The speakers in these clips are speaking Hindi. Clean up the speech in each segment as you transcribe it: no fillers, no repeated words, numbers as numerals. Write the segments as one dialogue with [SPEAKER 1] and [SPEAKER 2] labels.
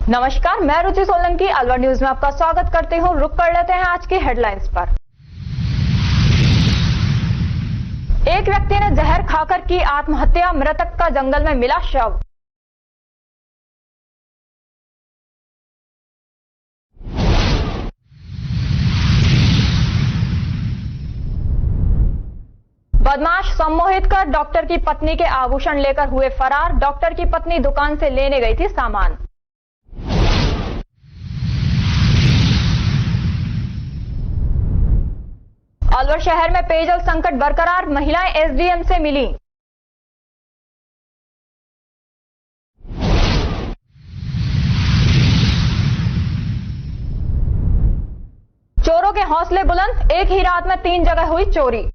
[SPEAKER 1] नमस्कार, मैं रुचि सोलंकी अलवर न्यूज में आपका स्वागत करती हूं। रुक कर लेते हैं आज की हेडलाइंस पर। एक व्यक्ति ने जहर खाकर की आत्महत्या, मृतक का जंगल में मिला शव। बदमाश सम्मोहित कर डॉक्टर की पत्नी के आभूषण लेकर हुए फरार। डॉक्टर की पत्नी दुकान से लेने गई थी सामान। अलवर शहर में पेयजल संकट बरकरार, महिलाएं एसडीएम से मिली। चोरों के हौसले बुलंद, एक ही रात में 3 जगह हुई चोरी।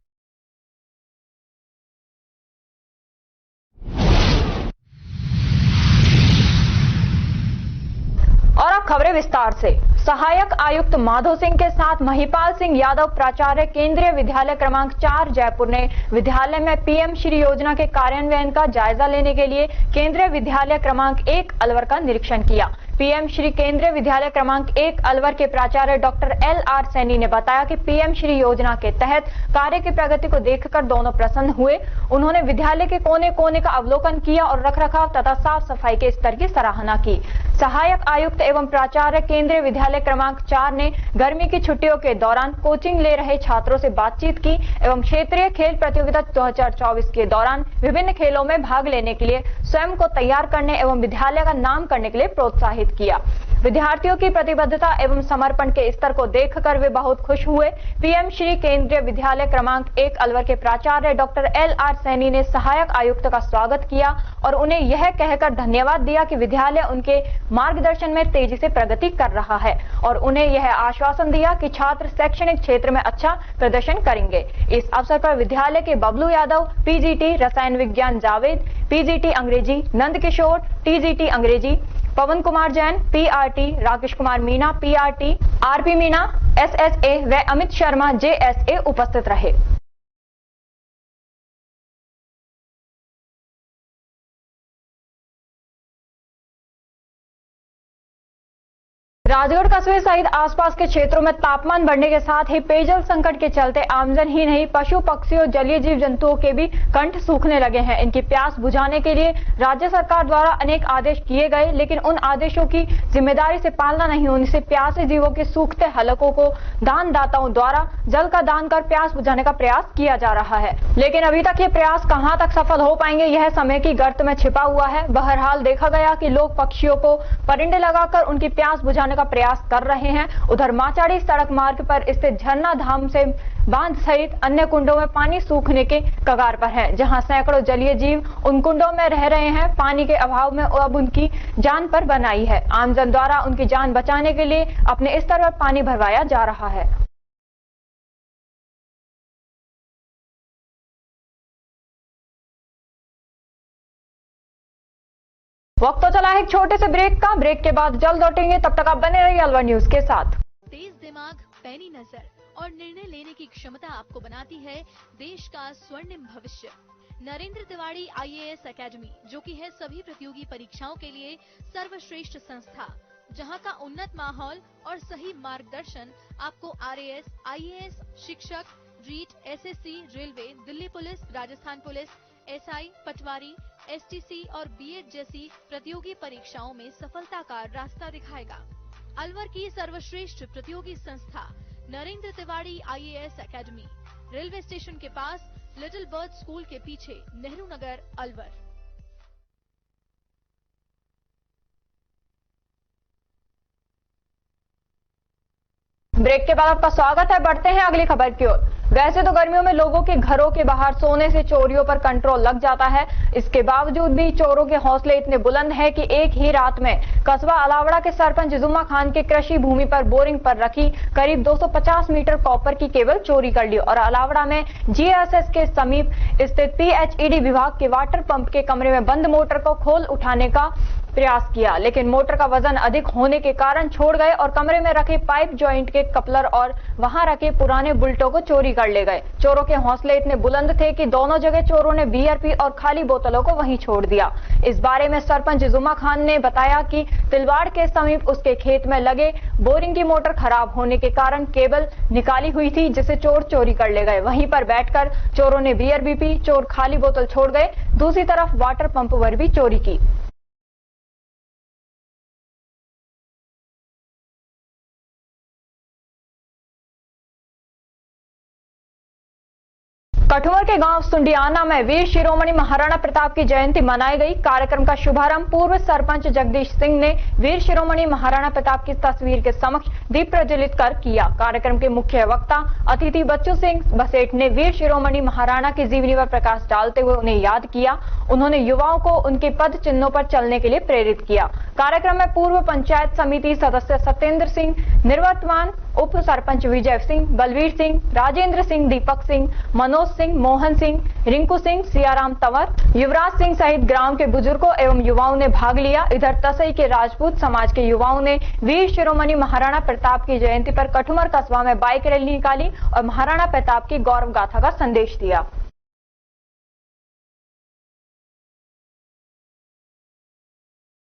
[SPEAKER 1] और अब खबरें विस्तार से। सहायक आयुक्त माधो सिंह के साथ महिपाल सिंह यादव, प्राचार्य केंद्रीय विद्यालय क्रमांक 4 जयपुर ने विद्यालय में पीएम श्री योजना के कार्यान्वयन का जायजा लेने के लिए केंद्रीय विद्यालय क्रमांक 1 अलवर का निरीक्षण किया। पीएम श्री केंद्रीय विद्यालय क्रमांक 1 अलवर के प्राचार्य डॉक्टर LR सैनी ने बताया कि पीएम श्री योजना के तहत कार्य की प्रगति को देखकर दोनों प्रसन्न हुए। उन्होंने विद्यालय के कोने कोने का अवलोकन किया और रखरखाव तथा साफ सफाई के स्तर की सराहना की। सहायक आयुक्त एवं प्राचार्य केंद्रीय विद्यालय क्रमांक 4 ने गर्मी की छुट्टियों के दौरान कोचिंग ले रहे छात्रों से बातचीत की एवं क्षेत्रीय खेल प्रतियोगिता 2024 के दौरान विभिन्न खेलों में भाग लेने के लिए स्वयं को तैयार करने एवं विद्यालय का नाम करने के लिए प्रोत्साहित किया। विद्यार्थियों की प्रतिबद्धता एवं समर्पण के स्तर को देखकर वे बहुत खुश हुए। पीएम श्री केंद्रीय विद्यालय क्रमांक 1 अलवर के प्राचार्य डॉक्टर LR सैनी ने सहायक आयुक्त का स्वागत किया और उन्हें यह कहकर धन्यवाद दिया कि विद्यालय उनके मार्गदर्शन में तेजी से प्रगति कर रहा है और उन्हें यह आश्वासन दिया कि छात्र शैक्षणिक क्षेत्र में अच्छा प्रदर्शन करेंगे। इस अवसर पर विद्यालय के बबलू यादव, PGT रसायन विज्ञान जावेद, PGT अंग्रेजी नंदकिशोर, TGT अंग्रेजी पवन Kumar Jain, PRT Rakesh Kumar Meena, PRT RP Meena, SSA व अमित शर्मा JSA उपस्थित रहे। राजगढ़ कस्बे सहित आसपास के क्षेत्रों में तापमान बढ़ने के साथ ही पेयजल संकट के चलते आमजन ही नहीं, पशु पक्षियों, जलीय जीव जंतुओं के भी कंठ सूखने लगे हैं। इनकी प्यास बुझाने के लिए राज्य सरकार द्वारा अनेक आदेश किए गए, लेकिन उन आदेशों की जिम्मेदारी से पालना नहीं होने से प्यासे जीवों के सूखते हलकों को दानदाताओं द्वारा जल का दान कर प्यास बुझाने का प्रयास किया जा रहा है। लेकिन अभी तक ये प्रयास कहां तक सफल हो पाएंगे, यह समय की गर्त में छिपा हुआ है। बहरहाल देखा गया कि लोग पक्षियों को परिंदे लगाकर उनकी प्यास बुझाने का प्रयास कर रहे हैं। उधर माचाड़ी सड़क मार्ग पर स्थित झरना धाम से बांध सहित अन्य कुंडों में पानी सूखने के कगार पर है, जहां सैकड़ों जलीय जीव उन कुंडों में रह रहे हैं। पानी के अभाव में अब उनकी जान पर बनाई है। आमजन द्वारा उनकी जान बचाने के लिए अपने स्तर पर पानी भरवाया जा रहा है। वक्त तो चला है एक छोटे से ब्रेक का। ब्रेक के बाद जल्द लौटेंगे, तब तक आप बने रहिए अलवर न्यूज के साथ।
[SPEAKER 2] तेज दिमाग, पैनी नजर और निर्णय लेने की क्षमता आपको बनाती है देश का स्वर्णिम भविष्य। नरेंद्र तिवारी IAS एकेडमी, जो कि है सभी प्रतियोगी परीक्षाओं के लिए सर्वश्रेष्ठ संस्था, जहां का उन्नत माहौल और सही मार्गदर्शन आपको RAS, IAS, शिक्षक, REET, SSC, railway, Delhi police, Rajasthan police, SI, patwari, STC और B.Ed जैसी प्रतियोगी परीक्षाओं में सफलता का रास्ता दिखाएगा। अलवर की सर्वश्रेष्ठ प्रतियोगी संस्था Narendra Tiwari IAS academy, railway station के पास, लिटिल बर्ड स्कूल के पीछे, नेहरू नगर, अलवर।
[SPEAKER 1] ब्रेक के बाद आपका स्वागत है। बढ़ते हैं अगली खबर की ओर। वैसे तो गर्मियों में लोगों के घरों के बाहर सोने से चोरियों पर कंट्रोल लग जाता है। इसके बावजूद भी चोरों के हौसले इतने बुलंद हैं कि एक ही रात में कस्बा अलावड़ा के सरपंच जुम्मा खान के कृषि भूमि पर बोरिंग पर रखी करीब 250 मीटर कॉपर की केबल चोरी कर ली और अलावड़ा में GSS के समीप स्थित PHED विभाग के वाटर पंप के कमरे में बंद मोटर को खोल उठाने का प्रयास किया, लेकिन मोटर का वजन अधिक होने के कारण छोड़ गए और कमरे में रखे पाइप जॉइंट के कपलर और वहां रखे पुराने बुल्टों को चोरी कर ले गए। चोरों के हौसले इतने बुलंद थे कि दोनों जगह चोरों ने बीआरपी और खाली बोतलों को वहीं छोड़ दिया। इस बारे में सरपंच जुमा खान ने बताया कि तिलवाड़ के समीप उसके खेत में लगे बोरिंग की मोटर खराब होने के कारण केबल निकाली हुई थी, जिसे चोर चोरी कर ले गए। वहीं पर बैठकर चोरों ने बीआरपी पी, चोर खाली बोतल छोड़ गए। दूसरी तरफ वाटर पंप पर भी चोरी की। कठुआ के गांव सुंडियाना में वीर शिरोमणि महाराणा प्रताप की जयंती मनाई गई। कार्यक्रम का शुभारंभ पूर्व सरपंच जगदीश सिंह ने वीर शिरोमणि महाराणा प्रताप की तस्वीर के समक्ष दीप प्रज्वलित कर किया। कार्यक्रम के मुख्य वक्ता अतिथि बच्चू सिंह बसेठ ने वीर शिरोमणि महाराणा की जीवनी पर प्रकाश डालते हुए उन्हें याद किया। उन्होंने युवाओं को उनके पद चिन्हों पर चलने के लिए प्रेरित किया। कार्यक्रम में पूर्व पंचायत समिति सदस्य सत्येंद्र सिंह, निवर्तमान उप सरपंच विजय सिंह, बलवीर सिंह, राजेंद्र सिंह, दीपक सिंह, मनोज सिंह, मोहन सिंह, रिंकू सिंह, सियाराम तंवर, युवराज सिंह सहित ग्राम के बुजुर्गों एवं युवाओं ने भाग लिया। इधर तसई के राजपूत समाज के युवाओं ने वीर शिरोमणि महाराणा प्रताप की जयंती पर कठुमर कस्बा में बाइक रैली निकाली और महाराणा प्रताप की गौरव गाथा का संदेश दिया।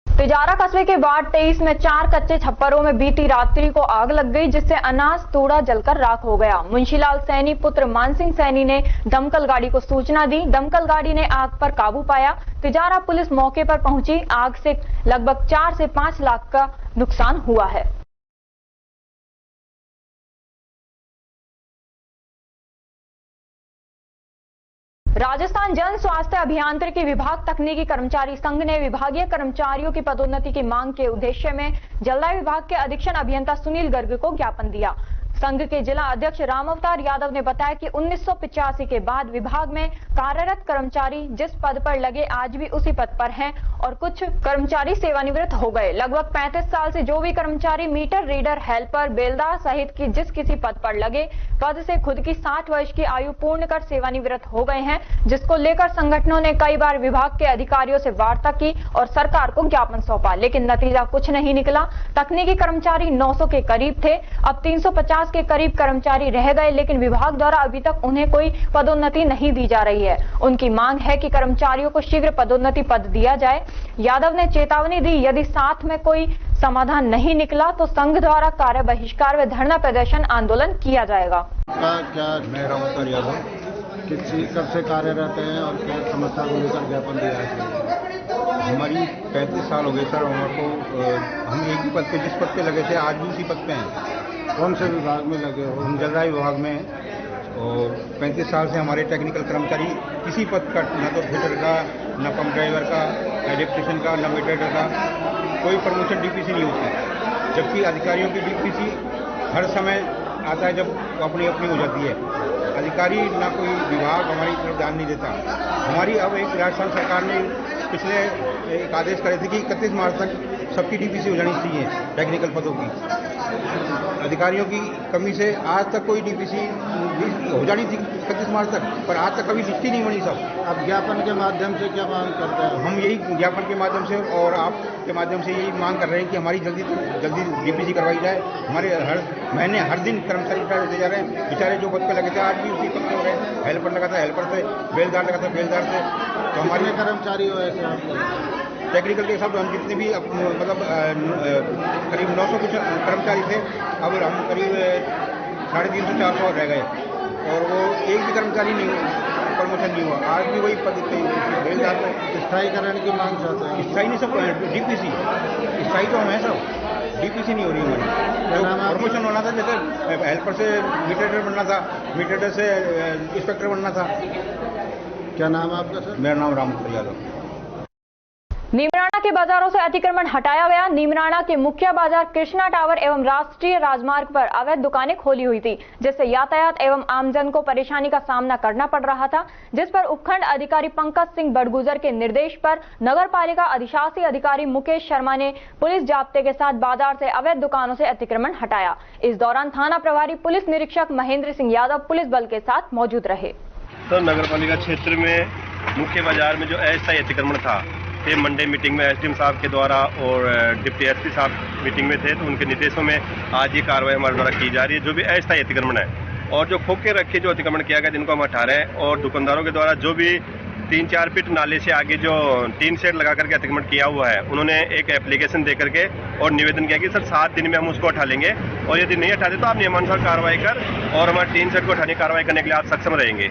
[SPEAKER 1] तिजारा कस्बे के वार्ड 23 में 4 कच्चे छप्परों में बीती रात्रि को आग लग गई, जिससे अनाज तूड़ा जलकर राख हो गया। मुंशीलाल सैनी पुत्र मानसिंह सैनी ने दमकल गाड़ी को सूचना दी। दमकल गाड़ी ने आग पर काबू पाया। तिजारा पुलिस मौके पर पहुंची। आग से लगभग 4 से 5 लाख का नुकसान हुआ है। राजस्थान जन स्वास्थ्य अभियांत्रिकी विभाग तकनीकी कर्मचारी संघ ने विभागीय कर्मचारियों की पदोन्नति की मांग के उद्देश्य में जलदाय विभाग के अधीक्षण अभियंता सुनील गर्ग को ज्ञापन दिया। संघ के जिला अध्यक्ष रामअवतार यादव ने बताया कि 1985 के बाद विभाग में कार्यरत कर्मचारी जिस पद पर लगे आज भी उसी पद पर हैं और कुछ कर्मचारी सेवानिवृत्त हो गए। लगभग 35 साल से जो भी कर्मचारी मीटर रीडर, हेल्पर, बेलदार सहित की जिस किसी पद पर लगे पद से खुद की 60 वर्ष की आयु पूर्ण कर सेवानिवृत्त हो गए हैं, जिसको लेकर संगठनों ने कई बार विभाग के अधिकारियों से वार्ता की और सरकार को ज्ञापन सौंपा, लेकिन नतीजा कुछ नहीं निकला। तकनीकी कर्मचारी 900 के करीब थे, अब 350 के करीब कर्मचारी रह गए, लेकिन विभाग द्वारा अभी तक उन्हें कोई पदोन्नति नहीं दी जा रही है। उनकी मांग है कि कर्मचारियों को शीघ्र पदोन्नति पद दिया जाए। यादव ने चेतावनी दी, यदि साथ में कोई समाधान नहीं निकला तो संघ द्वारा कार्य बहिष्कार व धरना प्रदर्शन आंदोलन किया जाएगा।
[SPEAKER 3] क्या मैं रामअवतार यादव कब से कार्यरत हैं और क्या समस्या को लेकर ज्ञापन दिया है?
[SPEAKER 4] हमारी 35 साल हो गए सर। हमारे हम एक ही पद पे, जिस पद पे लगे थे आज भी उसी पद पे हैं।
[SPEAKER 3] कौन से विभाग में लगे हो?
[SPEAKER 4] हम जलदाय विभाग में हैं और 35 साल से हमारे टेक्निकल कर्मचारी किसी पद का, न तो फिटर का, न पंप ड्राइवर का, इलेक्ट्रिशियन का, न मीटर का कोई प्रमोशन डीपीसी नहीं होती, जबकि अधिकारियों की डीपीसी हर समय आता है जब अपनी अपनी हो जाती है। अधिकारी ना कोई विभाग हमारी तरफ ध्यान नहीं देता। हमारी अब एक राजस्थान सरकार ने पिछले एक आदेश करे थे कि 31 मार्च तक सबकी डीपीसी हो जानी चाहिए टेक्निकल पदों की। अधिकारियों की कमी से आज तक कोई डीपीसी हो जानी थी 31 मार्च तक, पर आज तक कभी लिस्ट ही नहीं बनी सब।
[SPEAKER 3] अब ज्ञापन के माध्यम से क्या मांग करते हैं?
[SPEAKER 4] हम यही ज्ञापन के माध्यम से और आपके माध्यम से यही मांग कर रहे हैं कि हमारी जल्दी डीपीसी करवाई जाए। हमारे हर महीने हर दिन कर्मचारी रिटायर होते जा रहे हैं। बेचारे जो पद पे लगे थे आज भी उसी पद पे हो रहे हैं। हेल्पर लगा था हेल्पर से, बेलदार लगा था बेलदार से। तो हमारे
[SPEAKER 3] कर्मचारी हो ऐसे
[SPEAKER 4] टेक्निकल के हिसाब हम जितने भी मतलब करीब 900 कुछ कर्मचारी थे, अब हम करीब 350-400 रह गए और वो एक भी कर्मचारी नहीं प्रमोशन नहीं हुआ। आज भी वही पद बेलदार को
[SPEAKER 3] स्थायीकरण की मांग चाहते हैं।
[SPEAKER 4] स्थायी नहीं, सब डीपीसी स्थायी तो हम है सब, डीपीसी नहीं हो रही हमारी। प्रमोशन होना था, जैसे हेल्पर से मीटर बनना था, मीटर से इंस्पेक्टर बनना था।
[SPEAKER 3] क्या नाम है आपका सर?
[SPEAKER 4] मेरा नाम रामअवतार यादव।
[SPEAKER 1] नीमराणा के बाजारों से अतिक्रमण हटाया गया। नीमराणा के मुख्य बाजार कृष्णा टावर एवं राष्ट्रीय राजमार्ग पर अवैध दुकानें खोली हुई थी, जिससे यातायात एवं आमजन को परेशानी का सामना करना पड़ रहा था, जिस पर उपखंड अधिकारी पंकज सिंह बड़गुजर के निर्देश पर नगर पालिका अधिशासी अधिकारी मुकेश शर्मा ने पुलिस जाब्ते के साथ बाजार से अवैध दुकानों से अतिक्रमण हटाया। इस दौरान थाना प्रभारी पुलिस निरीक्षक महेंद्र सिंह यादव पुलिस बल के साथ मौजूद रहे।
[SPEAKER 5] तो नगर पालिका क्षेत्र में मुख्य बाजार में जो अस्थायी अतिक्रमण था थे मंडे मीटिंग में एसडीएम साहब के द्वारा और डिप्टी एसपी साहब मीटिंग में थे, तो उनके निर्देशों में आज ये कार्रवाई हमारे द्वारा की जा रही है। जो भी अस्थायी अतिक्रमण है और जो खोखे रखे जो अतिक्रमण किया गया जिनको हम हटा रहे हैं, और दुकानदारों के द्वारा जो भी 3-4 फीट नाले से आगे जो टीन शेड लगा करके अतिक्रमण किया हुआ है, उन्होंने एक एप्लीकेशन दे करके और निवेदन किया कि सर 7 दिन में हम उसको हटा लेंगे, और यदि नहीं हटाते तो आप नियमानुसार कार्रवाई कर और हमारे टीन शेड को हटाने की कार्रवाई करने के लिए आप सक्षम रहेंगे।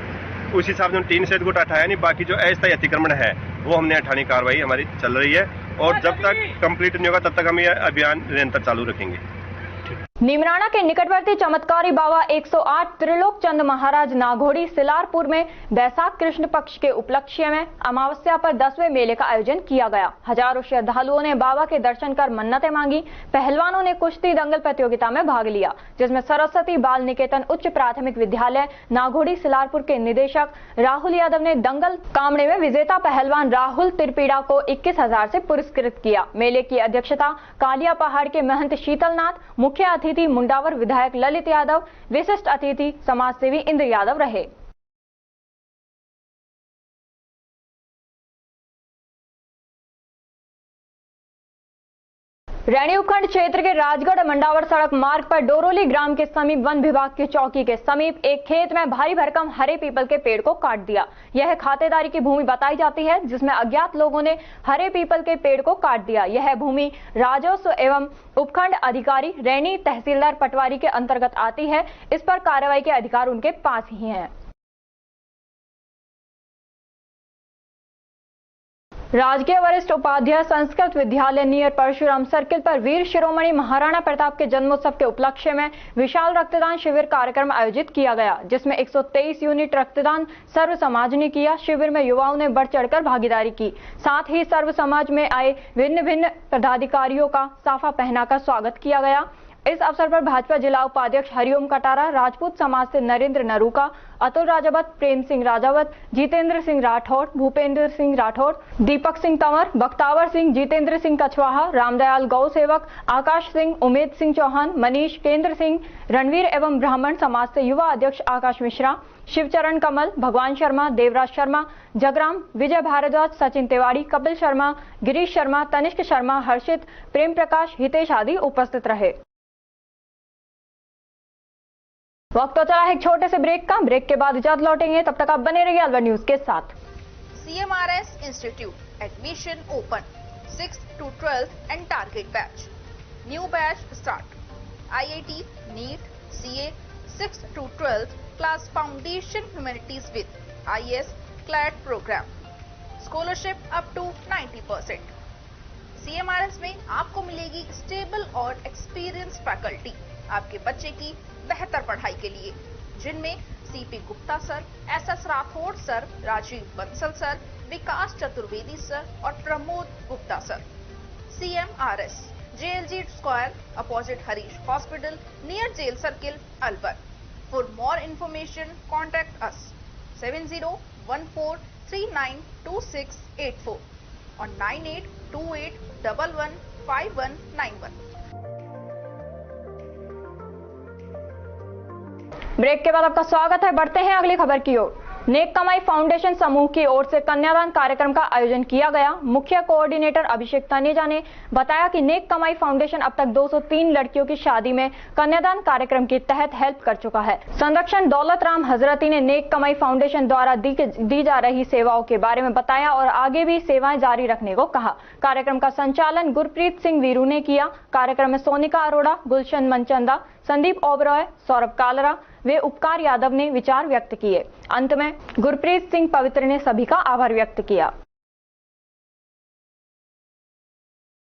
[SPEAKER 5] उस हिसाब से टीन शेड को हटाया नहीं, बाकी जो अस्थायी अतिक्रमण है वो हमने हटाने की कार्रवाई हमारी चल रही है, और जब तक कंप्लीट नहीं होगा तब तक हम ये अभियान निरंतर चालू रखेंगे।
[SPEAKER 1] नीमराणा के निकटवर्ती चमत्कारी बाबा 108 त्रिलोक चंद महाराज नाघोड़ी सिलारपुर में बैसाख कृष्ण पक्ष के उपलक्ष्य में अमावस्या पर 10वें मेले का आयोजन किया गया। हजारों श्रद्धालुओं ने बाबा के दर्शन कर मन्नतें मांगी। पहलवानों ने कुश्ती दंगल प्रतियोगिता में भाग लिया, जिसमें सरस्वती बाल निकेतन उच्च प्राथमिक विद्यालय नाघोड़ी सिलारपुर के निदेशक राहुल यादव ने दंगल कामड़े में विजेता पहलवान राहुल तिरपीड़ा को 21,000 से पुरस्कृत किया। मेले की अध्यक्षता कालिया पहाड़ के महंत शीतलनाथ, मुख्य अतिथि मुंडावर विधायक ललित यादव, विशिष्ट अतिथि समाजसेवी इंद्र यादव रहे। रैणी उपखंड क्षेत्र के राजगढ़ मंडावर सड़क मार्ग पर डोरोली ग्राम के समीप वन विभाग की चौकी के समीप एक खेत में भारी भरकम हरे पीपल के पेड़ को काट दिया। यह खातेदारी की भूमि बताई जाती है, जिसमें अज्ञात लोगों ने हरे पीपल के पेड़ को काट दिया। यह भूमि राजस्व एवं उपखंड अधिकारी रैणी तहसीलदार पटवारी के अंतर्गत आती है। इस पर कार्रवाई के अधिकार उनके पास ही हैं। राजकीय वरिष्ठ उपाध्याय संस्कृत विद्यालय नियर परशुराम सर्किल पर वीर शिरोमणि महाराणा प्रताप के जन्मोत्सव के उपलक्ष्य में विशाल रक्तदान शिविर कार्यक्रम आयोजित किया गया, जिसमें 123 यूनिट रक्तदान सर्व समाज ने किया। शिविर में युवाओं ने बढ़ चढ़कर भागीदारी की। साथ ही सर्व समाज में आए भिन्न पदाधिकारियों का साफा पहनाकर स्वागत किया गया। इस अवसर पर भाजपा जिला उपाध्यक्ष हरिओम कटारा, राजपूत समाज से नरेंद्र नरूका, अतुल राजावत, प्रेम सिंह राजावत, जितेंद्र सिंह राठौड़, भूपेंद्र सिंह राठौड़, दीपक सिंह तंवर, बख्तावर सिंह, जितेंद्र सिंह कछवाहा, रामदयाल गौ सेवक, आकाश सिंह, उमेद सिंह चौहान, मनीष, केंद्र सिंह, रणवीर एवं ब्राह्मण समाज से युवा अध्यक्ष आकाश मिश्रा, शिवचरण कमल, भगवान शर्मा, देवराज शर्मा, जगराम, विजय भारद्वाज, सचिन तिवारी, कपिल शर्मा, गिरीश शर्मा, तनिष्क शर्मा, हर्षित, प्रेम प्रकाश, हितेश आदि उपस्थित रहे। वक्त तो चला है एक छोटे से ब्रेक का। ब्रेक के बाद जल्द लौटेंगे, तब तक आप बने रहिए अलवर न्यूज के साथ।
[SPEAKER 6] CMRS Institute admission open 6th to 12th and target batch. New batch start. IIT, NEET, CA 6th to 12th class foundation humanities with IS CLAT program. Scholarship up to 90%. CMRS में आपको मिलेगी स्टेबल और एक्सपीरियंस फैकल्टी आपके बच्चे की बेहतर पढ़ाई के लिए, जिनमें CP Gupta sir, SS Rathore sir, Rajeev Bansal sir, Vikas Chaturvedi sir और Pramod Gupta sir. CMRS JLG square opposite Harish hospital near jail circle Alwar. For more information contact us 7014392684 और 9828115191।
[SPEAKER 1] ब्रेक के बाद आपका स्वागत है। बढ़ते हैं अगली खबर की ओर। नेक कमाई फाउंडेशन समूह की ओर से कन्यादान कार्यक्रम का आयोजन किया गया। मुख्य कोऑर्डिनेटर अभिषेक तनेजा ने बताया कि नेक कमाई फाउंडेशन अब तक 203 लड़कियों की शादी में कन्यादान कार्यक्रम के तहत हेल्प कर चुका है। संरक्षण दौलत राम हजरती ने नेक कमाई फाउंडेशन द्वारा दी जा रही सेवाओं के बारे में बताया और आगे भी सेवाएं जारी रखने को कहा। कार्यक्रम का संचालन गुरप्रीत सिंह वीरू ने किया। कार्यक्रम में सोनिका अरोड़ा, गुलशन मनचंदा, संदीप ओबरॉय, सौरभ कालरा वे उपकार यादव ने विचार व्यक्त किए। अंत में गुरप्रीत सिंह पवित्र ने सभी का आभार व्यक्त किया।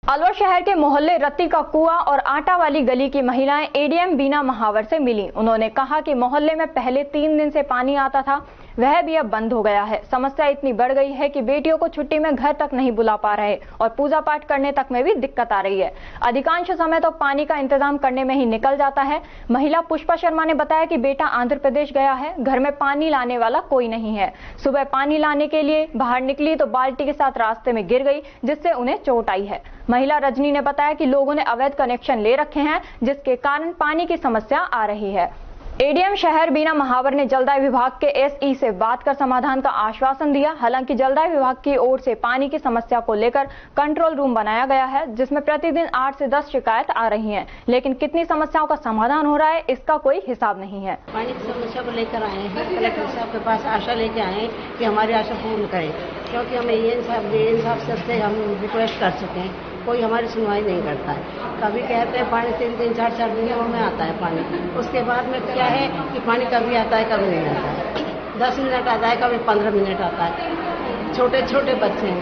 [SPEAKER 1] अलवर शहर के मोहल्ले रत्ती का कुआं और आटा वाली गली की महिलाएं एडीएम बीना महावर से मिली। उन्होंने कहा कि मोहल्ले में पहले 3 दिन से पानी आता था, वह भी अब बंद हो गया है। समस्या इतनी बढ़ गई है कि बेटियों को छुट्टी में घर तक नहीं बुला पा रहे और पूजा पाठ करने तक में भी दिक्कत आ रही है। अधिकांश समय तो पानी का इंतजाम करने में ही निकल जाता है। महिला पुष्पा शर्मा ने बताया कि बेटा आंध्र प्रदेश गया है, घर में पानी लाने वाला कोई नहीं है। सुबह पानी लाने के लिए बाहर निकली तो बाल्टी के साथ रास्ते में गिर गई, जिससे उन्हें चोट आई है। महिला रजनी ने बताया कि लोगों ने अवैध कनेक्शन ले रखे हैं, जिसके कारण पानी की समस्या आ रही है। एडीएम शहर बीना महावर ने जलदाय विभाग के एसई से बात कर समाधान का आश्वासन दिया। हालांकि जलदाय विभाग की ओर से पानी की समस्या को लेकर कंट्रोल रूम बनाया गया है, जिसमें प्रतिदिन 8 से 10 शिकायत आ रही हैं, लेकिन कितनी समस्याओं का समाधान हो रहा है इसका कोई हिसाब नहीं है।
[SPEAKER 7] पानी की समस्या को लेकर आए हैं, कलेक्टर साहब के पास आशा लेके आए हैं कि हमारी आशा पूर्ण करें, क्योंकि हमें ये साहब से हम रिक्वेस्ट कर सकें, कोई हमारी सुनवाई नहीं करता है। कभी कहते हैं पानी 3-3, 4-4 दिनों में आता है पानी, उसके बाद में क्या है कि पानी कभी आता है कभी नहीं आता है, 10 मिनट आता है कभी 15 मिनट आता है। छोटे छोटे बच्चे हैं,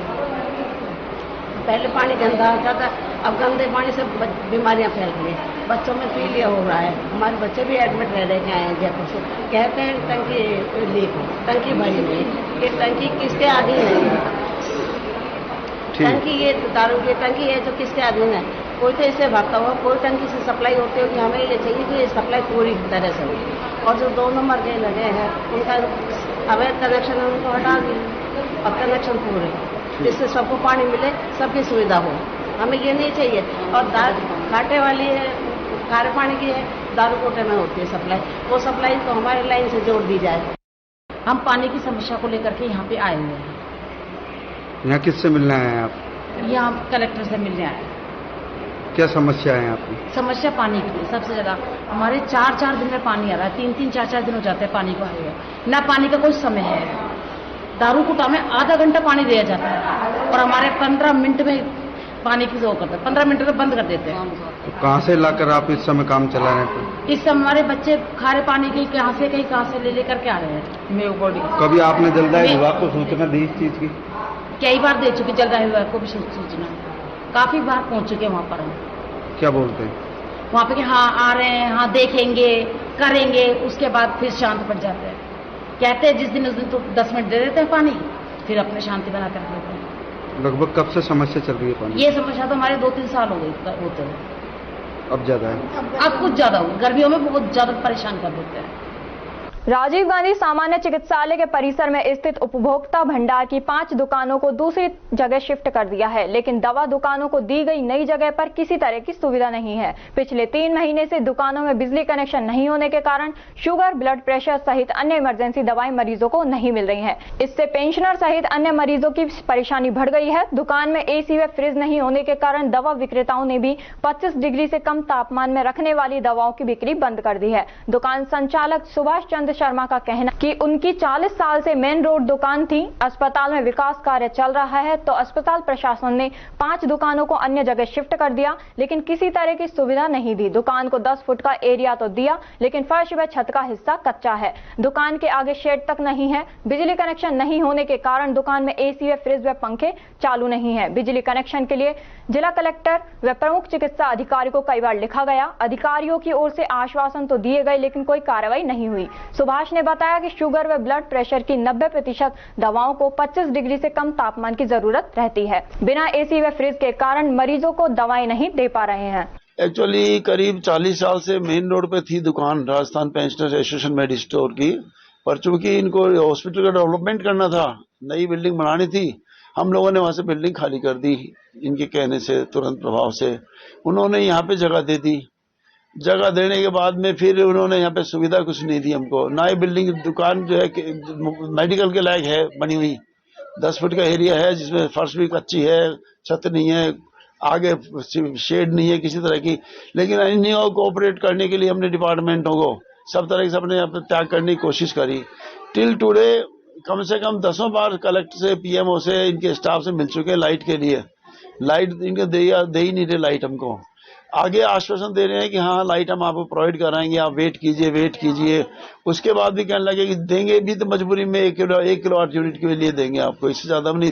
[SPEAKER 7] पहले पानी गंदा आता था, अब गंदे पानी से बीमारियां फैल रही हैं, बच्चों में पीलिया हो रहा है। हमारे बच्चे भी एडमिट रह के आए हैं जयपुर से, कहते हैं टंकी लीक हो, टंकी भरी नहीं, ये टंकी किसके अधीन है? टंकी ये दारू की टंकी है जो किसके अधीन है? कोई तो इससे भागता हुआ, कोई टंकी से सप्लाई होती होगी, हमें ये चाहिए कि ये सप्लाई पूरी तरह से हो। और जो 2 नंबर के लगे हैं उनका अवैध कनेक्शन उनको हटा दिए और कनेक्शन पूरे, जिससे सबको पानी मिले, सबकी सुविधा हो। हमें ये नहीं चाहिए। और घाटे वाली है, खारे पानी की है, दारू कोटे में होती है सप्लाई, वो सप्लाई तो हमारे लाइन से जोड़ दी जाए। हम पानी की समस्या को लेकर के यहाँ पे आए हुए हैं।
[SPEAKER 3] यहाँ किससे मिलना है आप?
[SPEAKER 7] यहाँ कलेक्टर से मिलने आए।
[SPEAKER 3] क्या समस्या है आपकी?
[SPEAKER 7] समस्या पानी की सबसे ज्यादा। हमारे 4-4 दिन में पानी आ रहा है, 3-3, 4-4 दिन हो जाते हैं पानी को आए हुए, ना पानी का कोई समय है। दारू कुटा में आधा घंटा पानी दिया जाता है और हमारे 15 मिनट में पानी की जोर करते हैं, 15 मिनट में बंद कर देते हैं।
[SPEAKER 3] तो कहाँ से लाकर आप इस समय काम चला रहे हैं?
[SPEAKER 7] इस समय हमारे बच्चे खारे पानी की कहाँ से ले लेकर के आ रहे हैं।
[SPEAKER 3] कभी आपने जलदाय विभाग को सूचना दी इस चीज की?
[SPEAKER 7] कई बार दे चुके जलदाय विभाग को भी सूचना, काफी बार पहुंच चुके वहाँ पर हम।
[SPEAKER 3] क्या बोलते हैं
[SPEAKER 7] वहाँ पे कि हाँ आ रहे हैं, हाँ देखेंगे, करेंगे, उसके बाद फिर शांत पड़ जाते हैं। कहते हैं जिस दिन उस दिन तो 10 मिनट दे देते हैं पानी, फिर अपने शांति बना कर देते हैं।
[SPEAKER 3] लगभग कब से समस्या चल रही है पानी?
[SPEAKER 7] ये समस्या तो हमारे 2-3 साल हो गए होते हैं।
[SPEAKER 3] अब ज्यादा है?
[SPEAKER 7] अब कुछ ज्यादा हो, गर्मियों में बहुत ज्यादा परेशान कर देते हैं।
[SPEAKER 1] राजीव गांधी सामान्य चिकित्सालय के परिसर में स्थित उपभोक्ता भंडार की 5 दुकानों को दूसरी जगह शिफ्ट कर दिया है, लेकिन दवा दुकानों को दी गई नई जगह पर किसी तरह की सुविधा नहीं है। पिछले 3 महीने से दुकानों में बिजली कनेक्शन नहीं होने के कारण शुगर, ब्लड प्रेशर सहित अन्य इमरजेंसी दवाएं मरीजों को नहीं मिल रही है। इससे पेंशनर सहित अन्य मरीजों की परेशानी बढ़ गई है। दुकान में एसी व फ्रिज नहीं होने के कारण दवा विक्रेताओं ने भी 25 डिग्री से कम तापमान में रखने वाली दवाओं की बिक्री बंद कर दी है। दुकान संचालक सुभाष चंद्र शर्मा का कहना कि उनकी 40 साल से मेन रोड दुकान थी। अस्पताल में विकास कार्य चल रहा है तो अस्पताल प्रशासन ने 5 दुकानों को अन्य जगह शिफ्ट कर दिया, लेकिन किसी तरह की सुविधा नहीं दी। दुकान को 10 फुट का एरिया तो दिया, लेकिन फर्श व छत का हिस्सा कच्चा है। दुकान के आगे शेड तक नहीं है। बिजली कनेक्शन नहीं होने के कारण दुकान में एसी व फ्रिज व पंखे चालू नहीं है। बिजली कनेक्शन के लिए जिला कलेक्टर व प्रमुख चिकित्सा अधिकारी को कई बार लिखा गया। अधिकारियों की ओर से आश्वासन तो दिए गए, लेकिन कोई कार्रवाई नहीं हुई। सुभाष ने बताया कि शुगर व ब्लड प्रेशर की 90% दवाओं को 25 डिग्री से कम तापमान की जरूरत रहती है। बिना एसी व फ्रिज के कारण मरीजों को दवाएं नहीं दे पा रहे हैं।
[SPEAKER 8] एक्चुअली करीब 40 साल से मेन रोड पे थी दुकान Rajasthan pensioner association medical store की, पर चूंकि इनको हॉस्पिटल का डेवलपमेंट करना था, नई बिल्डिंग बनानी थी, हम लोगों ने वहां से बिल्डिंग खाली कर दी। इनके कहने से तुरंत प्रभाव से उन्होंने यहाँ पे जगह दे दी। जगह देने के बाद में फिर उन्होंने यहाँ पे सुविधा कुछ नहीं दी हमको। नई बिल्डिंग दुकान जो है मेडिकल के लायक है बनी हुई, 10 फुट का एरिया है जिसमें फर्श भी कच्ची है, छत नहीं है, आगे शेड नहीं है किसी तरह की। लेकिन इन्हीं को कोऑपरेट करने के लिए हमने डिपार्टमेंटों को सब तरह से अपने त्याग करने की कोशिश करी। टिल टुडे कम से कम 10 बार कलेक्टर से, पीएमओ से, इनके स्टाफ से मिल चुके हैं लाइट के लिए। लाइट इनके दे ही नहीं रहे लाइट हमको। आगे आश्वासन दे रहे हैं कि हाँ लाइट हम आपको प्रोवाइड कराएंगे, आप वेट कीजिए। उसके बाद भी कहने लगे कि देंगे भी तो मजबूरी में 1 किलोवाट यूनिट के लिए देंगे आपको, इससे ज्यादा नहीं।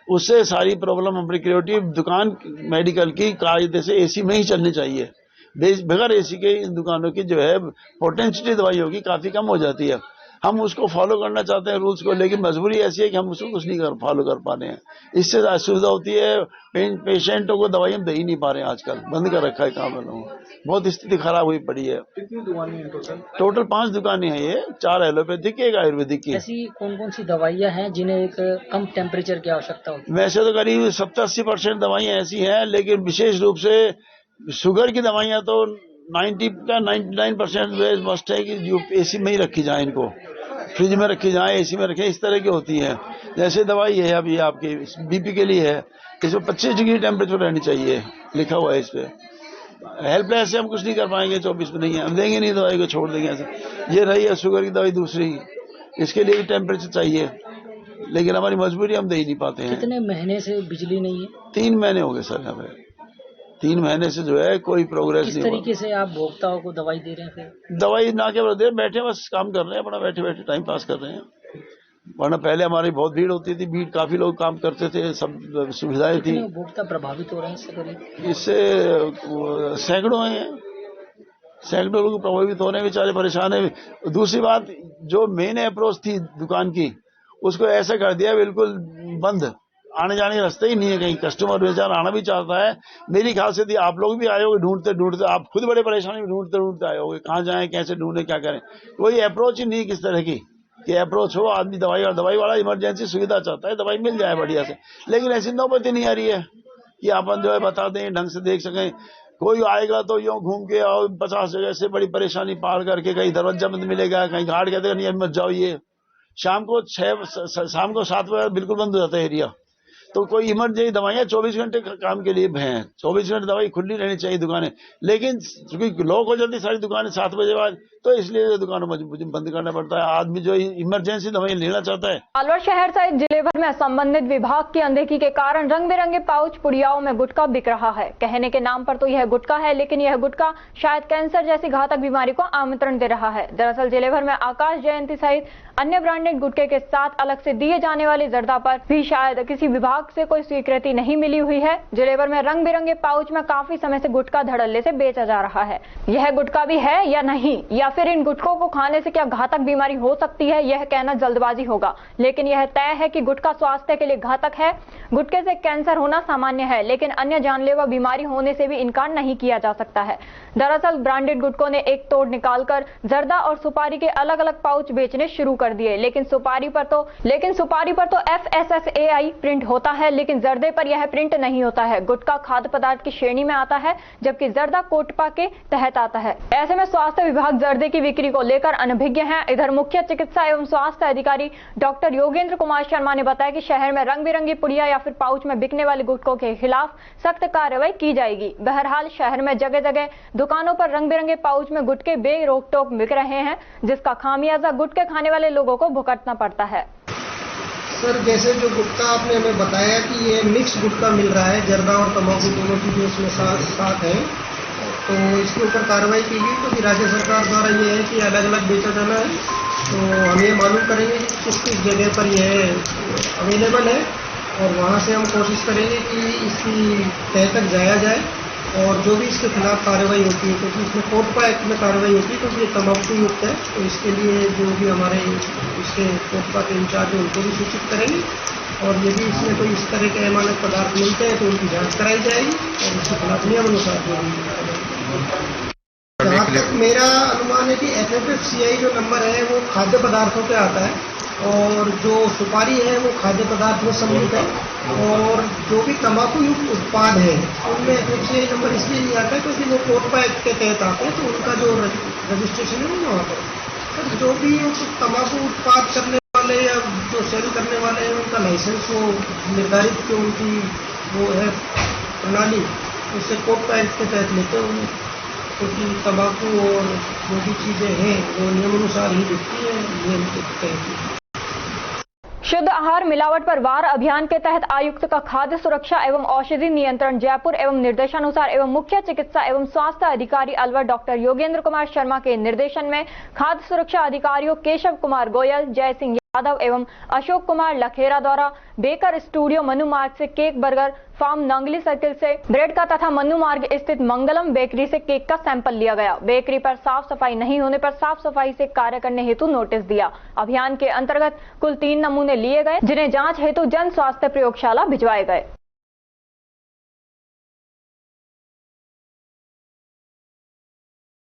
[SPEAKER 8] उससे सारी प्रॉब्लम हमारी क्रिएटिव दुकान मेडिकल की कायदे से एसी में ही चलनी चाहिए। बगैर एसी के इन दुकानों की जो है पोटेंशियल दवाई होगी काफी कम हो जाती है। हम उसको फॉलो करना चाहते हैं रूल्स को, लेकिन मजबूरी ऐसी है कि हम उसको कुछ नहीं फॉलो कर पा रहे हैं। इससे असुविधा होती है, पेशेंटों को दवाई हम दे ही नहीं पा रहे हैं। आजकल बंद कर रखा है काम वालों, बहुत स्थिति खराब हुई पड़ी है।
[SPEAKER 9] कितनी दुकानें हैं
[SPEAKER 8] टोटल 5 दुकानें हैं ये, 4 एलोपैथिक की, 1 आयुर्वेदिक की।
[SPEAKER 9] ऐसी कौन कौन सी दवाइयाँ हैं जिन्हें एक कम टेम्परेचर की आवश्यकता होती है?
[SPEAKER 8] वैसे तो करीब 70-80% दवाइयाँ ऐसी हैं, लेकिन विशेष रूप से शुगर की दवाइयाँ तो 90 का 99% मस्ट है कि जो एसी में ही रखी जाए, इनको फ्रिज में रखी जाए, एसी में रखें, इस तरह की होती है। जैसे दवाई है अभी आपके बीपी के लिए है, इसमें 25 डिग्री टेम्परेचर रहनी चाहिए, लिखा हुआ है इस पे। हेल्पलेस से हम कुछ नहीं कर पाएंगे, 24 में नहीं है, हम देंगे नहीं दवाई को, छोड़ देंगे ऐसे। ये रही है शुगर की दवाई दूसरी, इसके लिए भी टेम्परेचर चाहिए, लेकिन हमारी मजबूरी, हम दे ही नहीं पाते हैं।
[SPEAKER 9] कितने महीने से बिजली नहीं है?
[SPEAKER 8] 3 महीने हो गए सर, यहाँ पे 3 महीने से जो है कोई प्रोग्रेस नहीं।
[SPEAKER 9] किस तरीके से आप भोक्ताओं को दवाई दे रहे हैं? फिर
[SPEAKER 8] दवाई ना केवल दे, बैठे बस काम कर रहे हैं अपना, बैठे बैठे टाइम पास कर रहे हैं। वरना पहले हमारी बहुत भीड़ होती थी, भीड़ काफी लोग काम करते थे, सब सुविधाएं थी।
[SPEAKER 9] उपभोक्ता प्रभावित हो रहे हैं इससे करीब?
[SPEAKER 8] इससे सैकड़ों हैं, सैकड़ों लोग प्रभावित हो रहे हैं, बेचारे परेशान है। दूसरी बात, जो मेन अप्रोच थी दुकान की, उसको ऐसा कर दिया बिल्कुल बंद, आने जाने का रास्ता ही नहीं है कहीं। कस्टमर बेचारा आना भी चाहता है, मेरी ख्याल से आप लोग भी आए होगे ढूंढते ढूंढते, आप खुद बड़े परेशानी में ढूंढते ढूंढते आए होगे, कहाँ जाएं, कैसे ढूंढे, क्या करें। कोई अप्रोच ही नहीं किस तरह की कि अप्रोच हो, आदमी दवाई वाला इमरजेंसी सुविधा चाहता है, दवाई मिल जाए बढ़िया से, लेकिन ऐसी नौबत ही नहीं आ रही है कि अपन जो है बता दें, ढंग से देख सकें। कोई आएगा तो यूं घूम के और 50 जगह से बड़ी परेशानी पार करके, कहीं दरवाजा बंद मिलेगा, कहीं घाट कहते नहीं मत जाओ। ये शाम को 7 बजे बिल्कुल बंद हो जाता है एरिया। तो कोई इमरजेंसी दवाइयाँ 24 घंटे काम के लिए हैं, 24 घंटे दवाई खुली रहनी चाहिए दुकानें, लेकिन क्योंकि लॉक हो जाती सारी दुकानें 7 बजे बाद, तो इसलिए दुकानों में बंद करना पड़ता है। आदमी जो इमरजेंसी दवाई लेना चाहता है।
[SPEAKER 1] अलवर शहर सहित जिले भर में संबंधित विभाग की अनदेखी के कारण रंग बिरंगे पाउच पुड़ियाओं में गुटखा बिक रहा है। कहने के नाम पर तो यह गुटखा है, लेकिन यह गुटखा शायद कैंसर जैसी घातक बीमारी को आमंत्रण दे रहा है। दरअसल जिले भर में आकाश जयंती सहित अन्य ब्रांडेड गुटखे के साथ अलग से दिए जाने वाली जर्दा पर भी शायद किसी विभाग से कोई स्वीकृति नहीं मिली हुई है। जिले भर में रंग बिरंगे पाउच में काफी समय से गुटखा धड़ल्ले से बेचा जा रहा है। यह गुटखा भी है या नहीं, या फिर इन गुटखों को खाने से क्या घातक बीमारी हो सकती है, यह कहना जल्दबाजी होगा। लेकिन यह तय है कि गुटखा स्वास्थ्य के लिए घातक है। गुटखे से कैंसर होना सामान्य है, लेकिन अन्य जानलेवा बीमारी होने से भी इनकार नहीं किया जा सकता है। दरअसल ब्रांडेड गुटखों ने एक तोड़ निकालकर जर्दा और सुपारी के अलग अलग पाउच बेचने शुरू कर दिए, लेकिन सुपारी पर तो FSSAI प्रिंट होता है, लेकिन जर्दे पर यह प्रिंट नहीं होता है। गुटखा खाद्य पदार्थ की श्रेणी में आता है, जबकि जर्दा कोटपा के तहत आता है। ऐसे में स्वास्थ्य विभाग जर्दे की बिक्री को लेकर अनभिज्ञ है। इधर मुख्य चिकित्सा एवं स्वास्थ्य अधिकारी डॉक्टर योगेंद्र कुमार शर्मा ने बताया कि शहर में रंग बिरंगी पुड़िया या फिर पाउच में बिकने वाले गुटखों के खिलाफ सख्त कार्रवाई की जाएगी। बहरहाल शहर में जगह जगह दुकानों पर रंग बिरंगे पाउच में गुटखे बेरोक टोक बिक रहे हैं, जिसका खामियाजा गुटखे खाने वाले लोगों को भुगतना पड़ता है।
[SPEAKER 10] सर, जैसे जो गुटखा आपने हमें बताया कि ये मिक्स गुटखा मिल रहा है, जर्दा और तंबाकू दोनों चीजें इसमें साथ है, तो इसके ऊपर कार्रवाई की गई। क्योंकि राज्य सरकार द्वारा ये है कि अलग अलग बेचा जाना है, तो हम ये मालूम करेंगे कि किस किस जगह पर यह अवेलेबल है, और वहाँ से हम कोशिश करेंगे कि इसकी तह तक जाया जाए, और जो भी इसके खिलाफ कार्रवाई होती है, क्योंकि इसमें कोटपा एक्ट में कार्रवाई होती है, क्योंकि ये तंबाकू युक्त है, तो इसके लिए जो भी हमारे इसके कोटपा के इंचार्ज है उनको भी सूचित करेंगे, और यदि इसमें कोई इस तरह के अमानक पदार्थ मिलते हैं तो उनकी जांच कराई जाएगी और उसके खिलाफ नियमानुसार जो जहाँ तक मेरा अनुमान है कि FFCI जो नंबर है वो खाद्य पदार्थों पे आता है, और जो सुपारी है वो खाद्य पदार्थ में सम्मिलित है, और जो भी तंबाकू युक्त उत्पाद है उनमें FFCI नंबर इसलिए नहीं आता है क्योंकि वो कोटपा एक्ट के तहत आते हैं, तो उनका जो रजिस्ट्रेशन है वो वहाँ पर। तो जो भी तंबाकू उत्पाद करने वाले या जो सेल करने वाले हैं उनका लाइसेंस वो निर्धारित जो उनकी वो है प्रणाली, उससे कोटपा एक्ट के तहत लेते हैं, क्योंकि तंबाकू और जो भी चीजें हैं वो नियमानुसार ही बिकती है, नियम के तहत।
[SPEAKER 1] शुद्ध आहार मिलावट पर वार अभियान के तहत आयुक्त का खाद्य सुरक्षा एवं औषधि नियंत्रण जयपुर एवं निर्देशानुसार एवं मुख्य चिकित्सा एवं स्वास्थ्य अधिकारी अलवर डॉक्टर योगेंद्र कुमार शर्मा के निर्देशन में खाद्य सुरक्षा अधिकारियों केशव कुमार गोयल, जय सिंह यादव एवं अशोक कुमार लखेरा द्वारा बेकर स्टूडियो मनु मार्ग से cake, Burger Farm Nangli circle से ब्रेड का तथा मनु मार्ग स्थित मंगलम बेकरी से केक का सैंपल लिया गया। बेकरी पर साफ सफाई नहीं होने पर साफ सफाई से कार्य करने हेतु नोटिस दिया। अभियान के अंतर्गत कुल 3 नमूने लिए गए, जिन्हें जांच हेतु जन स्वास्थ्य प्रयोगशाला भिजवाए गए।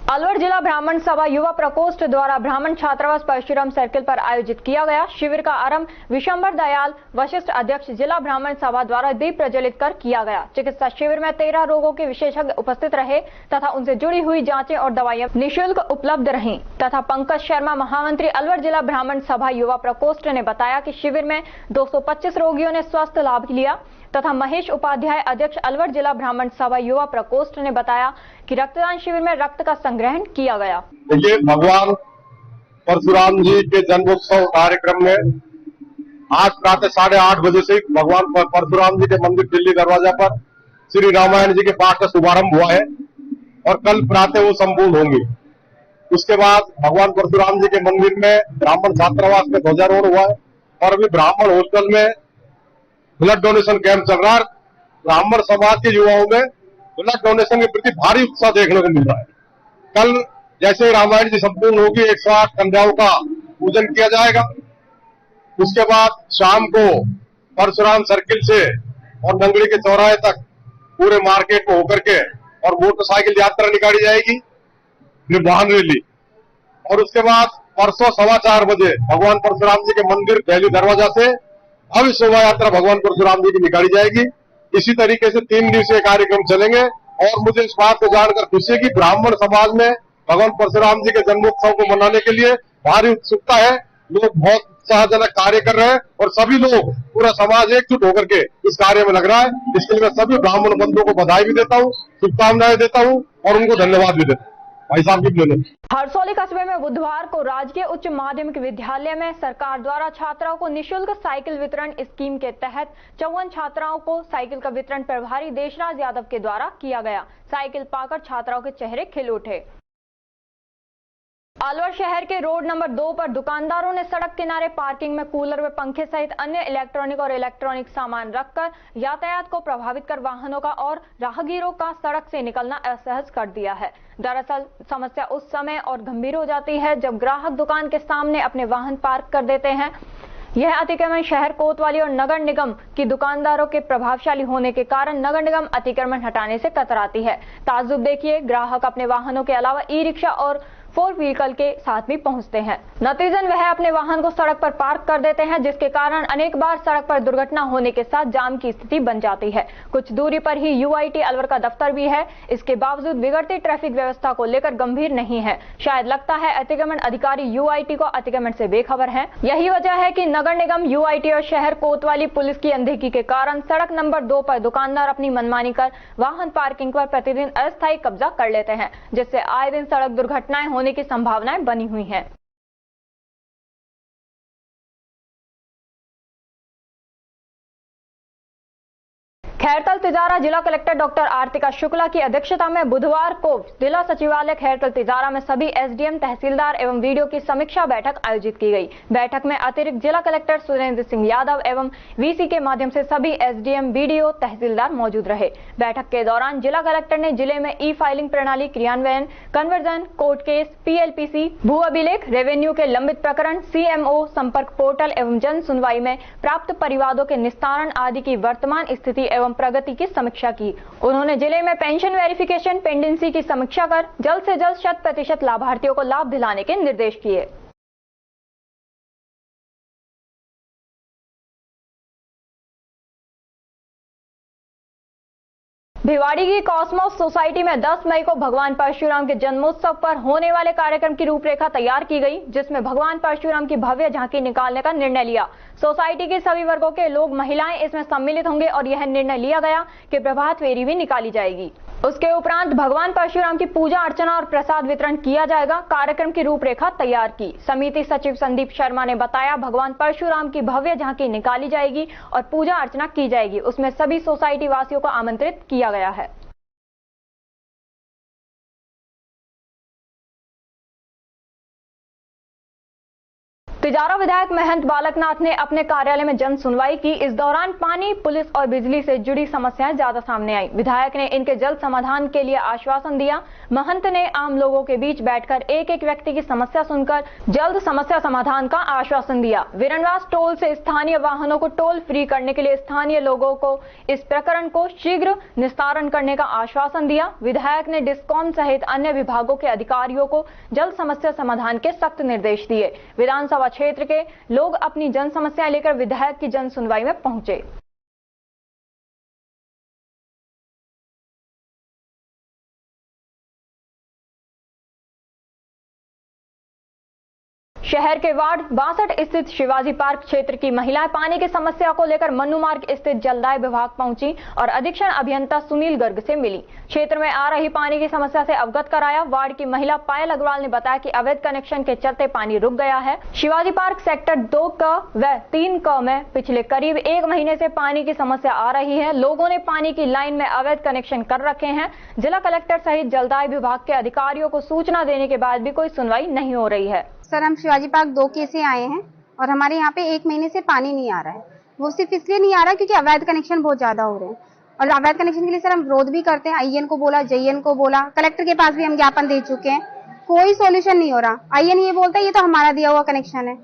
[SPEAKER 1] अलवर जिला ब्राह्मण सभा युवा प्रकोष्ठ द्वारा ब्राह्मण छात्रावास परशुराम सर्किल पर आयोजित किया गया। शिविर का आरंभ विशंबर दयाल वशिष्ठ अध्यक्ष जिला ब्राह्मण सभा द्वारा दीप प्रज्वलित कर किया गया। चिकित्सा शिविर में 13 रोगों के विशेषज्ञ उपस्थित रहे तथा उनसे जुड़ी हुई जांचें और दवाइयां निःशुल्क उपलब्ध रहीं तथा पंकज शर्मा महामंत्री अलवर जिला ब्राह्मण सभा युवा प्रकोष्ठ ने बताया कि शिविर में 225 रोगियों ने स्वस्थ लाभ लिया तथा महेश उपाध्याय अध्यक्ष अलवर जिला ब्राह्मण सभा युवा प्रकोष्ठ ने बताया कि रक्तदान शिविर में रक्त का संग्रहण किया गया।
[SPEAKER 11] देखिए, भगवान परशुराम जी के जन्मोत्सव कार्यक्रम में आज प्रातः 8:30 बजे से भगवान परशुराम जी के मंदिर दिल्ली दरवाजा पर श्री रामायण जी के पाठ का शुभारंभ हुआ है और कल प्रातः वो संपूर्ण होंगे। उसके बाद भगवान परशुराम जी के मंदिर में ब्राह्मण छात्रावास में ध्वजारोहण हुआ है और अभी ब्राह्मण हॉस्टल में ब्लड डोनेशन कैंप चल रहा है। ब्राह्मण समाज के युवाओं में ब्लड डोनेशन के प्रति भारी उत्साह देखने को मिल रहा है। कल जैसे रामायण जी संपूर्ण होगी 108 कन्याओं का पूजन किया जाएगा। उसके बाद शाम को परशुराम सर्किल से और नंगड़ी के चौराहे तक पूरे मार्केट में होकर के और मोटरसाइकिल यात्रा निकाली जाएगी, फिर वाहन रैली और उसके बाद परसों 4:15 बजे भगवान परशुराम जी के मंदिर दिल्ली दरवाजा से भव्य शोभा यात्रा भगवान परशुराम जी की निकाली जाएगी। इसी तरीके से 3 दिवसीय कार्यक्रम चलेंगे और मुझे इस बात को जानकर खुशी है कि ब्राह्मण समाज में भगवान परशुराम जी के जन्मोत्सव को मनाने के लिए भारी उत्सुकता है। लोग बहुत उत्साहजनक कार्य कर रहे हैं और सभी लोग, पूरा समाज एकजुट होकर के इस कार्य में लग रहा है। इसके लिए मैं सभी ब्राह्मण बंधुओं को बधाई भी देता हूँ, शुभकामनाएं देता हूँ और उनको धन्यवाद भी देता हूँ। भाई साहब की
[SPEAKER 1] हरसौली कस्बे में बुधवार को राजकीय उच्च माध्यमिक विद्यालय में सरकार द्वारा छात्राओं को निःशुल्क साइकिल वितरण स्कीम के तहत 54 छात्राओं को साइकिल का वितरण प्रभारी देशराज यादव के द्वारा किया गया। साइकिल पाकर छात्राओं के चेहरे खिल उठे। अलवर शहर के रोड नंबर 2 पर दुकानदारों ने सड़क किनारे पार्किंग में कूलर व पंखे सहित अन्य इलेक्ट्रॉनिक सामान रखकर यातायात को प्रभावित कर वाहनों का और राहगीरों का सड़क से निकलना असहज कर दिया है। दरअसल समस्या उस समय और गंभीर हो जाती है जब ग्राहक दुकान के सामने अपने वाहन पार्क कर देते हैं। यह अतिक्रमण शहर कोतवाली और नगर निगम की दुकानदारों के प्रभावशाली होने के कारण नगर निगम अतिक्रमण हटाने से कतराती है। ताज्जुब देखिए, ग्राहक अपने वाहनों के अलावा ई रिक्शा और 4 व्हीकल के साथ भी पहुंचते हैं। नतीजन वह अपने वाहन को सड़क पर पार्क कर देते हैं, जिसके कारण अनेक बार सड़क पर दुर्घटना होने के साथ जाम की स्थिति बन जाती है। कुछ दूरी पर ही UIT अलवर का दफ्तर भी है, इसके बावजूद बिगड़ती ट्रैफिक व्यवस्था को लेकर गंभीर नहीं है। शायद लगता है अतिक्रमण अधिकारी UIT को अतिक्रमण से बेखबर है। यही वजह है कि नगर निगम, UIT और शहर कोतवाली पुलिस की अनदेखी के कारण सड़क नंबर 2 पर दुकानदार अपनी मनमानी कर वाहन पार्किंग पर प्रतिदिन अस्थायी कब्जा कर लेते हैं, जिससे आए दिन सड़क दुर्घटनाएं होने की संभावनाएं बनी हुई हैं। खैरतल तिजारा जिला कलेक्टर डॉक्टर आरतिका शुक्ला की अध्यक्षता में बुधवार को जिला सचिवालय खैरतल तिजारा में सभी SDM, तहसीलदार एवं वीडियो की समीक्षा बैठक आयोजित की गई। बैठक में अतिरिक्त जिला कलेक्टर सुरेंद्र सिंह यादव एवं VC के माध्यम से सभी SDM, वीडियो, तहसीलदार मौजूद रहे। बैठक के दौरान जिला कलेक्टर ने जिले में ई-फाइलिंग प्रणाली क्रियान्वयन, कन्वर्जन, कोर्ट केस, PLPC, भू अभिलेख, रेवेन्यू के लंबित प्रकरण, CMO, संपर्क पोर्टल एवं जन सुनवाई में प्राप्त परिवादों के निस्तारण आदि की वर्तमान स्थिति एवं प्रगति की समीक्षा की। उन्होंने जिले में पेंशन वेरिफिकेशन पेंडेंसी की समीक्षा कर जल्द से जल्द 100% लाभार्थियों को लाभ दिलाने के निर्देश दिए। भिवाड़ी की कॉस्मोस सोसाइटी में 10 मई को भगवान परशुराम के जन्मोत्सव पर होने वाले कार्यक्रम की रूपरेखा तैयार की गई, जिसमें भगवान परशुराम की भव्य झांकी निकालने का निर्णय लिया। सोसाइटी के सभी वर्गों के लोग, महिलाएं इसमें सम्मिलित होंगे और यह निर्णय लिया गया कि प्रभात फेरी भी निकाली जाएगी। उसके उपरांत भगवान परशुराम की पूजा अर्चना और प्रसाद वितरण किया जाएगा। कार्यक्रम की रूपरेखा तैयार की समिति सचिव संदीप शर्मा ने बताया, भगवान परशुराम की भव्य झांकी निकाली जाएगी और पूजा अर्चना की जाएगी। उसमें सभी सोसाइटी वासियों को आमंत्रित किया गया है। तिजारा विधायक महंत बालकनाथ ने अपने कार्यालय में जन सुनवाई की। इस दौरान पानी, पुलिस और बिजली से जुड़ी समस्याएं ज्यादा सामने आई। विधायक ने इनके जल्द समाधान के लिए आश्वासन दिया। महंत ने आम लोगों के बीच बैठकर एक एक व्यक्ति की समस्या सुनकर जल्द समस्या समाधान का आश्वासन दिया। विरनवास टोल से स्थानीय वाहनों को टोल फ्री करने के लिए स्थानीय लोगों को इस प्रकरण को शीघ्र निस्तारण करने का आश्वासन दिया। विधायक ने डिस्कॉम सहित अन्य विभागों के अधिकारियों को जल्द समस्या समाधान के सख्त निर्देश दिए। विधानसभा क्षेत्र के लोग अपनी जन समस्याएं लेकर विधायक की जन सुनवाई में पहुंचे। शहर के वार्ड 62 स्थित शिवाजी पार्क क्षेत्र की महिलाएं पानी की समस्या को लेकर मन्नू मार्ग स्थित जलदाय विभाग पहुंची और अधीक्षण अभियंता सुनील गर्ग से मिली। क्षेत्र में आ रही पानी की समस्या से अवगत कराया। वार्ड की महिला पायल अग्रवाल ने बताया कि अवैध कनेक्शन के चलते पानी रुक गया है। शिवाजी पार्क सेक्टर 2 क व 3 क में पिछले करीब 1 महीने से पानी की समस्या आ रही है। लोगों ने पानी की लाइन में अवैध कनेक्शन कर रखे हैं। जिला कलेक्टर सहित जलदाय विभाग के अधिकारियों को सूचना देने के बाद भी कोई सुनवाई नहीं हो रही है।
[SPEAKER 12] सर, हम शिवाजी पार्क 2 के से आए हैं और हमारे यहाँ पे 1 महीने से पानी नहीं आ रहा है। वो सिर्फ इसलिए नहीं आ रहा क्योंकि अवैध कनेक्शन बहुत ज्यादा हो रहे हैं और अवैध कनेक्शन के लिए सर हम विरोध भी करते हैं। आईएन को बोला, जेईएन को बोला, कलेक्टर के पास भी हम ज्ञापन दे चुके हैं, कोई सोल्यूशन नहीं हो रहा। आईएन ये बोलता है ये तो हमारा दिया हुआ कनेक्शन है,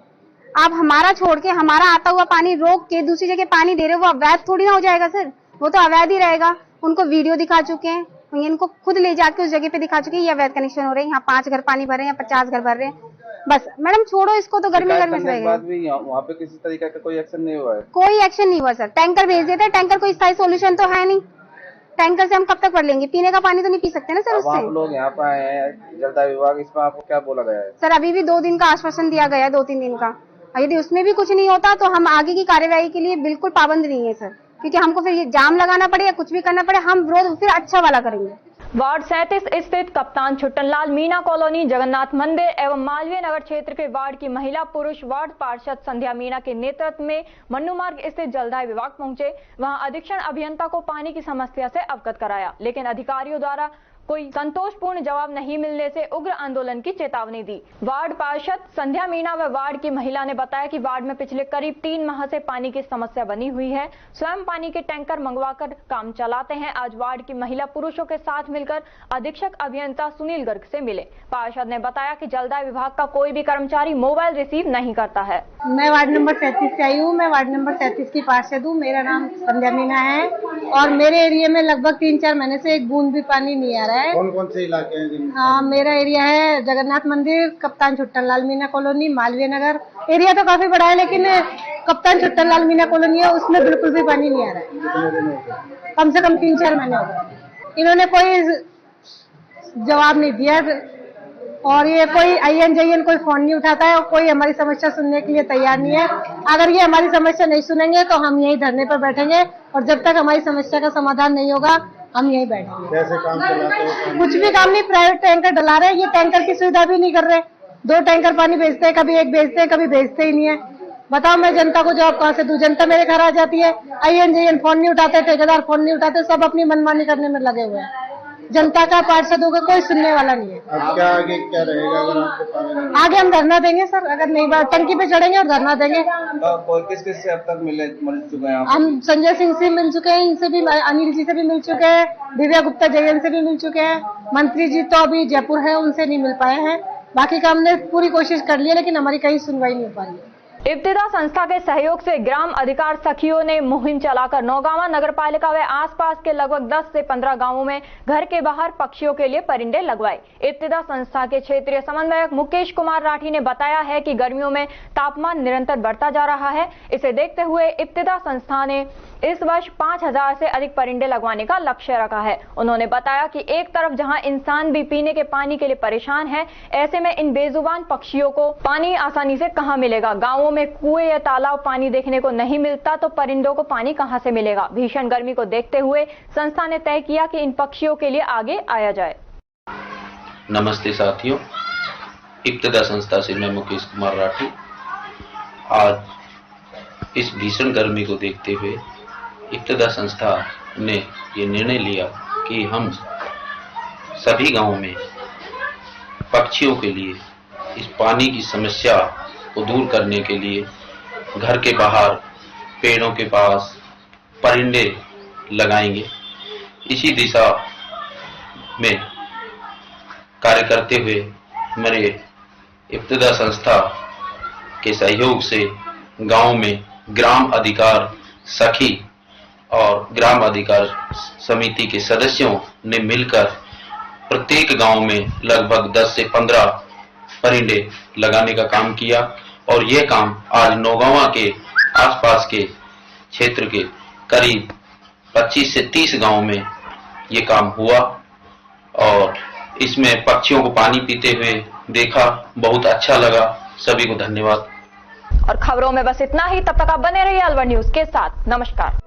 [SPEAKER 12] आप हमारा छोड़ के हमारा आता हुआ पानी रोक के दूसरी जगह पानी दे रहे हो, वो अवैध थोड़ी ना हो जाएगा सर, वो तो अवैध ही रहेगा। उनको वीडियो दिखा चुके हैं, इनको खुद ले जाके उस जगह पे दिखा चुके हैं ये अवैध कनेक्शन हो रहे हैं, यहाँ 5 घर पानी भर रहे हैं, 50 घर भर रहे हैं। बस मैडम छोड़ो इसको, तो गर्मी में रहेगा।
[SPEAKER 13] वहाँ पे किसी तरीके का कोई एक्शन नहीं हुआ है?
[SPEAKER 12] कोई एक्शन नहीं हुआ सर। टैंकर भेज देते हैं, टैंकर कोई स्थायी सोल्यूशन तो है नहीं। टैंकर से हम कब तक भर लेंगे? पीने का पानी तो नहीं पी सकते ना सर उससे।
[SPEAKER 13] आप लोग यहाँ पे आए हैं जलदाय विभाग, इसमें आपको क्या बोला गया है?
[SPEAKER 12] सर अभी भी 2 दिन का आश्वासन दिया गया है, 2-3 दिन का। यदि उसमें भी कुछ नहीं होता तो हम आगे की कार्यवाही के लिए बिल्कुल पाबंद नहीं है सर, क्योंकि हमको फिर ये जाम लगाना पड़े या कुछ भी करना पड़े, हम विरोध फिर अच्छा वाला करेंगे।
[SPEAKER 1] वार्ड 37 स्थित कप्तान छुट्टनलाल मीना कॉलोनी, जगन्नाथ मंदिर एवं मालवीय नगर क्षेत्र के वार्ड की महिला पुरुष वार्ड पार्षद संध्या मीना के नेतृत्व में मन्नू मार्ग स्थित जलदाय विभाग पहुंचे। वहां अधीक्षण अभियंता को पानी की समस्या से अवगत कराया, लेकिन अधिकारियों द्वारा कोई संतोषपूर्ण जवाब नहीं मिलने से उग्र आंदोलन की चेतावनी दी। वार्ड पार्षद संध्या मीना व वार्ड की महिला ने बताया कि वार्ड में पिछले करीब 3 माह से पानी की समस्या बनी हुई है। स्वयं पानी के टैंकर मंगवाकर काम चलाते हैं। आज वार्ड की महिला पुरुषों के साथ मिलकर अधीक्षक अभियंता सुनील गर्ग से मिले। पार्षद ने बताया कि जलदाय विभाग का कोई भी कर्मचारी मोबाइल रिसीव नहीं करता है।
[SPEAKER 7] मैं वार्ड नंबर 37 से आई हूँ। मैं वार्ड नंबर 37 की पार्षद हूँ। मेरा नाम संध्या मीना है और मेरे एरिया में लगभग 3-4 महीने से एक बूंद भी पानी नहीं आ रहा है।
[SPEAKER 3] कौन-कौन से इलाके हैं?
[SPEAKER 7] मेरा एरिया है जगन्नाथ मंदिर, कप्तान छुट्टनलाल मीना कॉलोनी, मालवीय नगर। एरिया तो काफी बड़ा है लेकिन कप्तान छुट्टनलाल मीना कॉलोनी है, उसमें बिल्कुल भी पानी नहीं आ रहा है। कम से कम 3-4 महीने हो गए। इन्होंने कोई जवाब नहीं दिया और ये कोई आईएन जेईएन कोई फोन नहीं उठाता है और कोई हमारी समस्या सुनने के लिए तैयार नहीं है। अगर ये हमारी समस्या नहीं सुनेंगे तो हम यही धरने पर बैठेंगे और जब तक हमारी समस्या का समाधान नहीं होगा हम यही बैठेंगे।
[SPEAKER 3] कैसे काम चलाते हो?
[SPEAKER 7] कुछ भी काम नहीं, प्राइवेट टैंकर डला रहे हैं, ये टैंकर की सुविधा भी नहीं कर रहे। 2 टैंकर पानी भेजते हैं, कभी एक भेजते हैं, कभी भेजते ही नहीं है। बताओ मैं जनता को जवाब कहाँ से दूं? जनता मेरे घर आ जाती है, आईएन जेईएन फोन नहीं उठाते, ठेकेदार फोन नहीं उठाते, सब अपनी मनमानी करने में लगे हुए हैं। जनता का पार्षदों का कोई सुनने वाला नहीं है।
[SPEAKER 3] अब क्या आगे क्या रहेगा अगर आपको पानी नहीं?
[SPEAKER 7] आगे हम धरना देंगे सर, अगर नहीं बात टंकी पे चढ़ेंगे और धरना देंगे।
[SPEAKER 13] किस से अब तक मिल चुके हैं?
[SPEAKER 7] हम संजय सिंह से मिल चुके हैं, इनसे भी, अनिल जी से भी मिल चुके हैं, दिव्या गुप्ता जेईएन से भी मिल चुके हैं। मंत्री जी तो अभी जयपुर है, उनसे नहीं मिल पाए हैं। बाकी का हमने पूरी कोशिश कर ली है लेकिन हमारी कहीं सुनवाई नहीं हो पा रही है।
[SPEAKER 1] इब्तिदा संस्था के सहयोग से ग्राम अधिकार सखियों ने मुहिम चलाकर नौगांवा नगरपालिका व आसपास के लगभग 10 से 15 गांवों में घर के बाहर पक्षियों के लिए परिंदे लगवाए। इब्तिदा संस्था के क्षेत्रीय समन्वयक मुकेश कुमार राठी ने बताया है कि गर्मियों में तापमान निरंतर बढ़ता जा रहा है। इसे देखते हुए इब्तिदा संस्था ने इस वर्ष 5000 से अधिक परिंदे लगवाने का लक्ष्य रखा है। उन्होंने बताया कि एक तरफ जहां इंसान भी पीने के पानी के लिए परेशान है, ऐसे में इन बेजुबान पक्षियों को पानी आसानी से कहां मिलेगा। गांवों में कुएं या तालाब पानी देखने को नहीं मिलता तो परिंदों को पानी कहां से मिलेगा। भीषण गर्मी को देखते हुए संस्था ने तय किया कि इन पक्षियों के लिए आगे आया जाए।
[SPEAKER 14] नमस्ते साथियों, इब्तिदा संस्था से मैं मुकेश कुमार राठी। आज इस भीषण गर्मी को देखते हुए इब्तिदा संस्था ने ये निर्णय लिया कि हम सभी गांवों में पक्षियों के लिए इस पानी की समस्या को दूर करने के लिए घर के बाहर पेड़ों के पास परिंदे लगाएंगे। इसी दिशा में कार्य करते हुए मेरे इब्तिदा संस्था के सहयोग से गांव में ग्राम अधिकार सखी और ग्राम अधिकार समिति के सदस्यों ने मिलकर प्रत्येक गांव में लगभग 10 से 15 परिंदे लगाने का काम किया और यह काम आज नौगांवा के आसपास के क्षेत्र के करीब 25 से 30 गांव में ये काम हुआ और इसमें पक्षियों को पानी पीते हुए देखा, बहुत अच्छा लगा। सभी को धन्यवाद।
[SPEAKER 1] और खबरों में बस इतना ही। तब तक आप बने रहिए अलवर न्यूज के साथ। नमस्कार।